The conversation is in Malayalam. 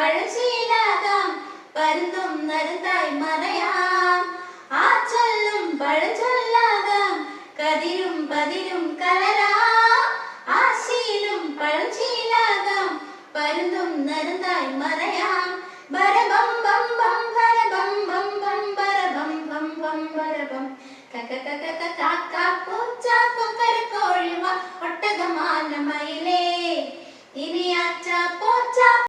പഴഞ്ചീലാകാം പരുന്തും നരുതായി മറയാം ആ ചൊല്ലും പഴഞ്ചൊല്ലാകാം കതിരും പതിരും കലരാം ആ ശീലും പഴഞ്ചീലാകാം പരുന്തും നരുതായി മറയാം ബരബം ബം ബം ബരബം ബം ബം ബരബം ബം ബം ബരബം കക കക കക കാക്ക പൂച്ച കൊക്കരക്കോഴിവ ഒട്ടകമാന മയിലേ ഇനിയാച്ച പോച്ച